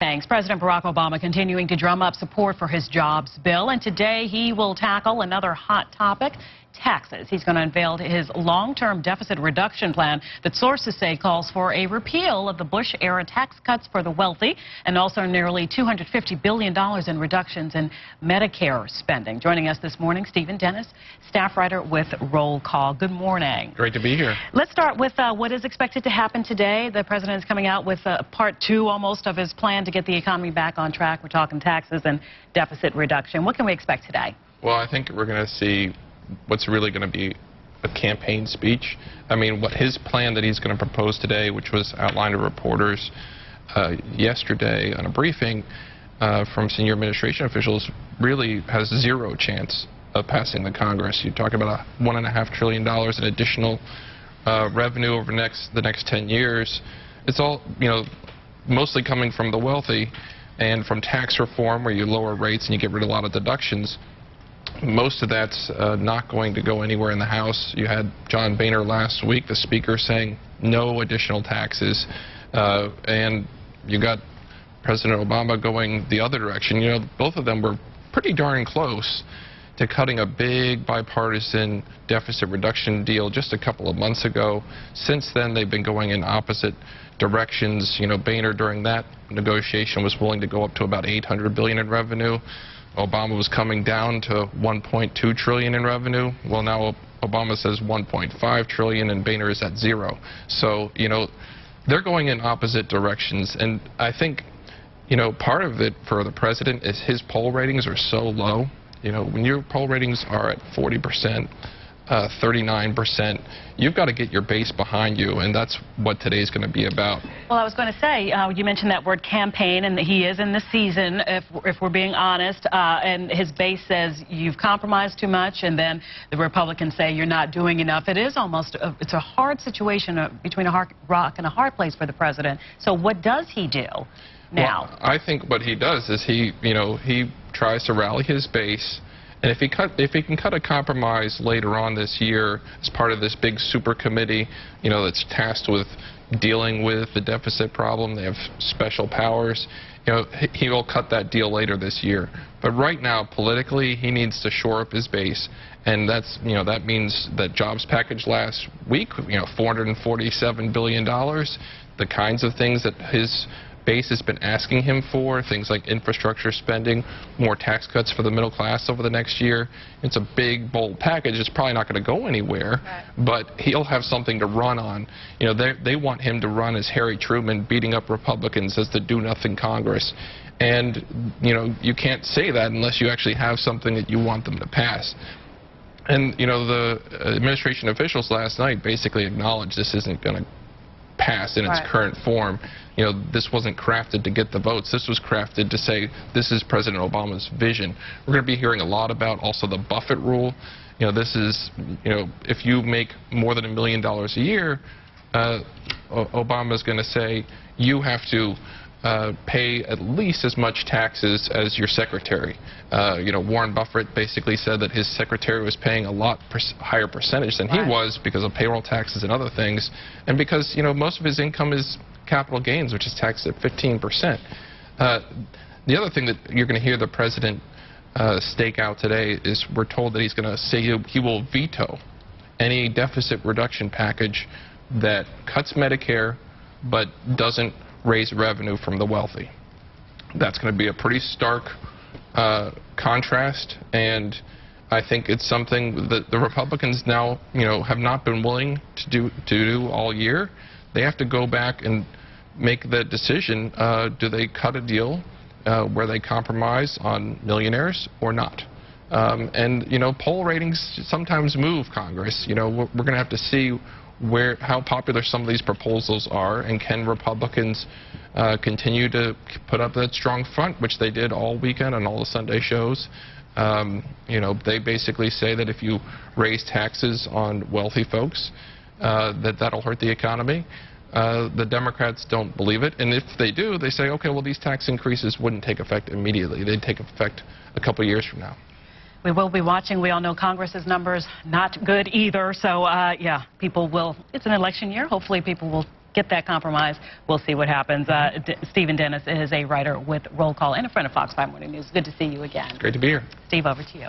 Thanks. President Barack Obama continuing to drum up support for his jobs bill, and today he will tackle another hot topic, taxes. He's going to unveil his long-term deficit reduction plan that sources say calls for a repeal of the Bush-era tax cuts for the wealthy and also nearly $250 billion in reductions in Medicare spending. Joining us this morning, Stephen Dennis, staff writer with Roll Call. Good morning. Great to be here. Let's start with what is expected to happen today. The president is coming out with part two almost of his plan to get the economy back on track. We're talking taxes and deficit reduction. What can we expect today? Well, I think we're going to see what's really going to be a campaign speech. I mean, what his plan that he's going to propose today, which was outlined to reporters yesterday on a briefing from senior administration officials, really has zero chance of passing the Congress. You talk about $1.5 trillion in additional revenue over the next 10 years. It's all, mostly coming from the wealthy and from tax reform, where you lower rates and you get rid of a lot of deductions. Most of that's not going to go anywhere in the House. You had John Boehner last week, the Speaker, saying no additional taxes. And you got President Obama going the other direction. Both of them were pretty darn close to cutting a big bipartisan deficit reduction deal just a couple of months ago. Since then, they've been going in opposite directions. Boehner, during that negotiation, was willing to go up to about $800 billion in revenue. Obama was coming down to $1.2 trillion in revenue. Well, now Obama says $1.5 trillion and Boehner is at zero. So, they're going in opposite directions. And I think, part of it for the president is his poll ratings are so low. When your poll ratings are at 40%, 39%, you've got to get your base behind you, and that's what today's going to be about. Well, I was going to say, you mentioned that word campaign, and he is in the season, if we're being honest, and his base says you've compromised too much, and then the Republicans say you're not doing enough. It is almost, it's a hard situation between a rock and a hard place for the president. So what does he do now? Well, I think what he does is he tries to rally his base. And if he can cut a compromise later on this year as part of this big super committee, that's tasked with dealing with the deficit problem, they have special powers, he will cut that deal later this year. But right now, politically, he needs to shore up his base, and that's that means that jobs package last week, $447 billion, the kinds of things that his base has been asking him for, things like infrastructure spending, more tax cuts for the middle class over the next year. It's a big, bold package. It's probably not going to go anywhere, but he'll have something to run on. They want him to run as Harry Truman, beating up Republicans as the do-nothing Congress. And, you can't say that unless you actually have something that you want them to pass. And, the administration officials last night basically acknowledged this isn't going to pass in its current form. This wasn't crafted to get the votes. This was crafted to say this is President Obama's vision. We're going to be hearing a lot about also the Buffett rule. This is, if you make more than $1 million a year, Obama's going to say you have to pay at least as much taxes as your secretary. Warren Buffett basically said that his secretary was paying a lot higher percentage than he was because of payroll taxes and other things, and because most of his income is capital gains, which is taxed at 15%. The other thing that you're going to hear the president stake out today is we're told that he's going to say he will veto any deficit reduction package that cuts Medicare but doesn't raise revenue from the wealthy. That's going to be a pretty stark contrast, and I think it's something that the Republicans now, have not been willing to do all year. They have to go back and make the decision, do they cut a deal where they compromise on millionaires or not? And, poll ratings sometimes move Congress. We're going to have to see how popular some of these proposals are, and can Republicans continue to put up that strong front, which they did all weekend on all the Sunday shows. They basically say that if you raise taxes on wealthy folks, that'll hurt the economy. The Democrats don't believe it, and if they do, they say, okay, well, these tax increases wouldn't take effect immediately. They'd take effect a couple of years from now. We will be watching. We all know Congress's numbers not good either. So, yeah, people will. It's an election year. Hopefully people will get that compromise. We'll see what happens. Stephen Dennis is a writer with Roll Call and a friend of Fox 5 Morning News. Good to see you again. Great to be here. Steve, over to you.